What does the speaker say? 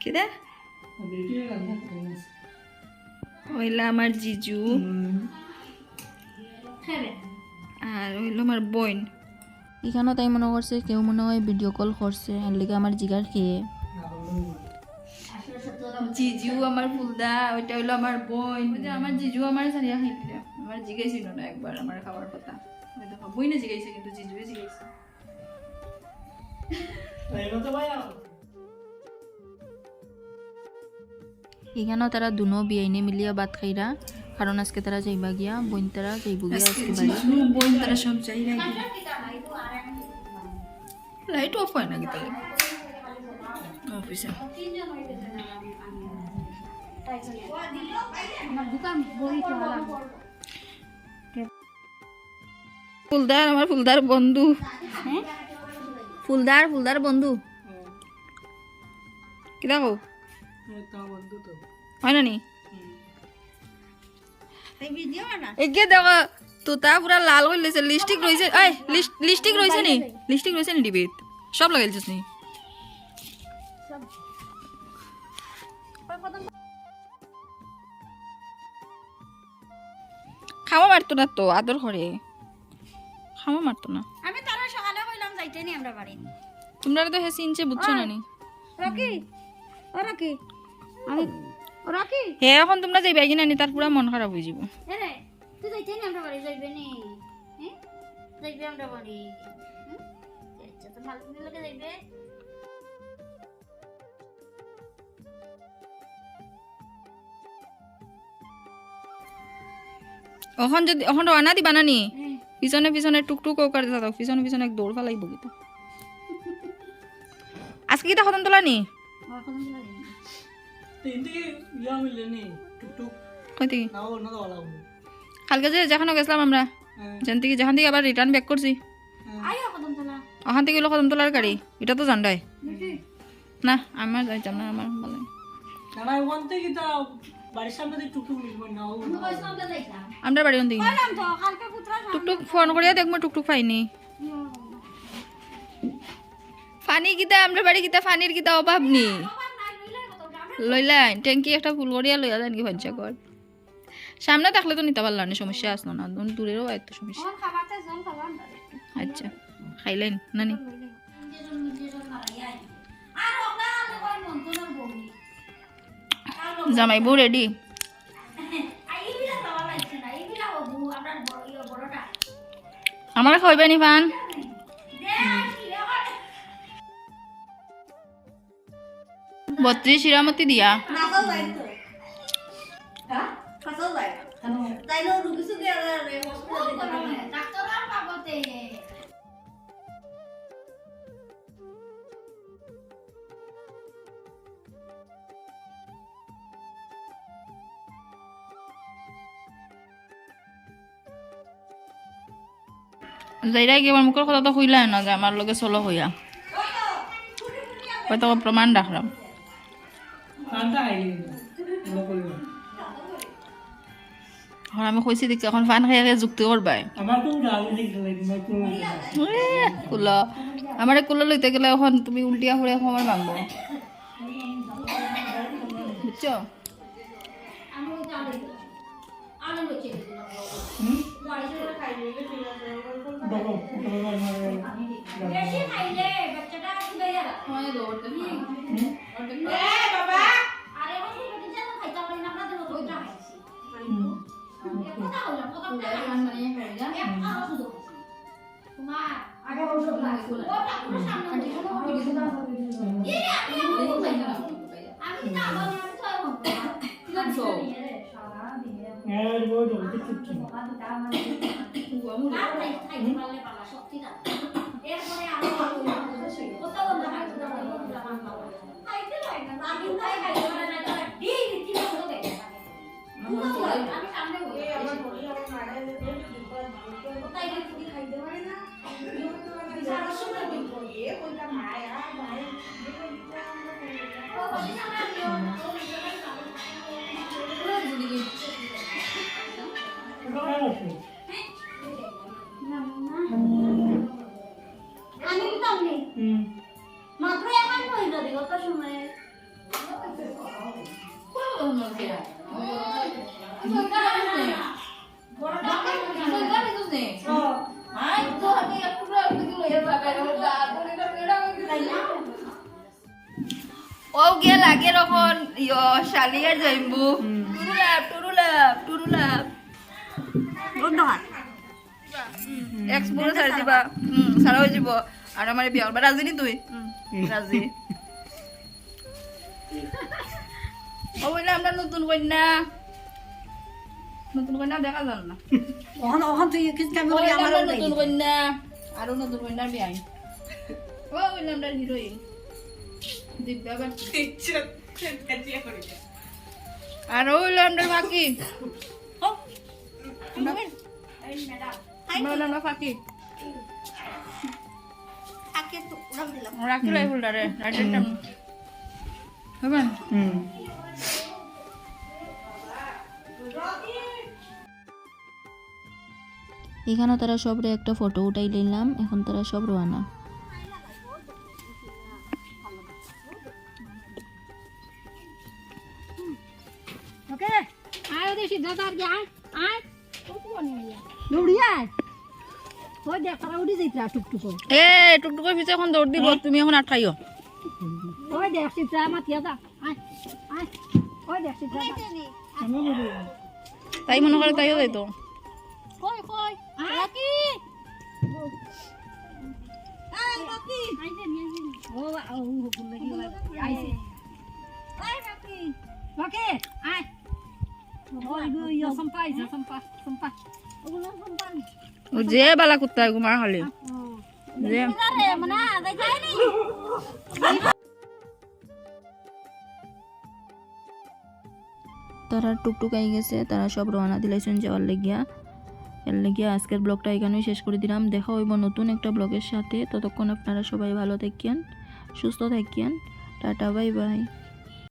কিরে হইলা আমার জিজু আর হইল আমার বোন। এখানেও তাই মনে করছে কেউ মনে হয় ভিডিও কল করছে আর লিগে আমার জিগার খেয়ে জিজু আমার ফুলদা ওইটা হইলো আমার বোন। আমার জিজু আমার সারিয়া খাইছিল আমার জিগাইছিল না একবার আমার খাওয়ার কথা দেখো বই না জিগাইছে কিন্তু জিজুয়ে জিগাইছে। এখানেও তারা দুনো বিয়াইনে মিলিয়া ভাত খাইরা কারণ আজকে তারা যাইবা গিয়া বোন তারা যাইব গিয়া আজকে বাড়ি বোন তারা সব যাইরা গিয়া লাইট অফ হয় না গিয়ে অফিসে ফুলদার আমার ফুলদার বন্ধু ফুলদার বন্ধু কি দেখো হয় না নি এগে দেখো তোতা পুরা লাল হয়ে লেছে লিপস্টিক রয়েছে এই লিপস্টিক রয়েছে নি ডিবিত সব লাগাইছিস নি খাওয়া মারতো না তো আদর করে খাওয়া মারতো না আমি তারা সকালে কইলাম যাইতে নি আমরা বাড়ি তোমরা তো হেসে ইনচে বুঝছো না নি রকি ও রকি আমি রকি হে এখন তোমরা যাইবা কিনা নি তার পুরা মন খারাপ হয়ে যাব রে তুই যাইতে নি আমরা বাড়ি যাইবে নি হ্যাঁ যাইবে আমরা বাড়ি আচ্ছা তো মাল নিয়ে লগে যাইবে এখন রানা দিবা না নি পিছনে পিছনে টুকটুক করে দাও পিছনে পিছনে এক দৌড় ফেলাই বগি তো আজকে কি তা খতম তোলা নি কালকে যে যেখানে গেছিলাম আমরা যেখান থেকে আবার রিটার্ন ব্যাক করছি ওখান থেকে হলো কদম তোলার গাড়ি এটা তো জানডাই না আমার যাইতাম না আমার ভালো আমরা বাড়ি দেখি টুকটুক ফোন করিয়া দেখবো টুকটুক পাইনি ফানি কিতা আমরা বাড়ি কিতা ফানির কিতা অভাব নি লইলাই ট্যাঙ্কি একটা ফুল করিয়া লইয়া যান কি ভাজ্যা কর সামনে থাকলে তো নিতে পারলাম না সমস্যা আসলো না দূরেরও এত সমস্যা আচ্ছা খাইলেন নানি জামাই বউ রেডি আমার খাইবে নি পান বত্রিশ শিরামতি দিয়া যাইরা কি আমার মুখের কথা তো হইলা না যে আমার লগে চলো হইয়া হয়তো প্রমাণ রাখলাম আমি কইছি দেখি এখন ফান খাই যুক্তি করবাই কুলা আমার কুলা লইতে গেলে এখন তুমি উল্টিয়া ফুড়ে সময় মাংব বুঝছো ও গিয়ে লাগে রকম শালিয়ার যাইবু টুরুলাপ এক্সপোরে ছাড়ি দিবা সারা হয়ে যাব আর আমার বিয়া করবা রাজি নি তুই রাজি ও বলে আমরা নতুন কন্যা দেখা যান না নতুন কন্যা আরো নতুন কন্যার বিয়া ও বলে আমরা হিরোইন দিব্যা আর হইলো আমরা ফাঁকি আমরা ফাঁকি রাখি লাই ফুলটারে হবেন এখানে তারা সবরে একটা ফটো উঠাই নিলাম, এখন তারা সব রওনা। ওকে আয় ওদের সিদ্ধান্ত আর কি আয় আয় দৌড়ি আয় ওই দেখ তারা উঠে যাইতে টুকটুক এ টুকটুকের পিছে এখন দৌড় দিব তুমি এখন আঠাইও ওই দেখ সিদ্ধা মাতিয়া যা আয় আয় ওই দেখ সিদ্ধা তাই মনে করে তাইও যাইতো কই কই রাকি আয় রাকি আইছে মিয়াজি ও ও হুকুম লাগি আইছে আয় রাকি ওকে আয় ওই ইয়া সম্পাই সম্পা ওগুলো সম্পা যে বালা কুত্তা গুমার খালি যে রে মনা দেখাইনি তারা টুকটুক আই গেছে, তারা সব রওনা দিলাইছেন যাওয়ার লেগিয়া। এর লেগিয়া আজকের ব্লগটা এখানেই শেষ করে দিলাম। দেখা হইব নতুন একটা ব্লগের সাথে। ততক্ষণ আপনারা সবাই ভালো থাকেন, সুস্থ থাকেন। Tata, bye bye.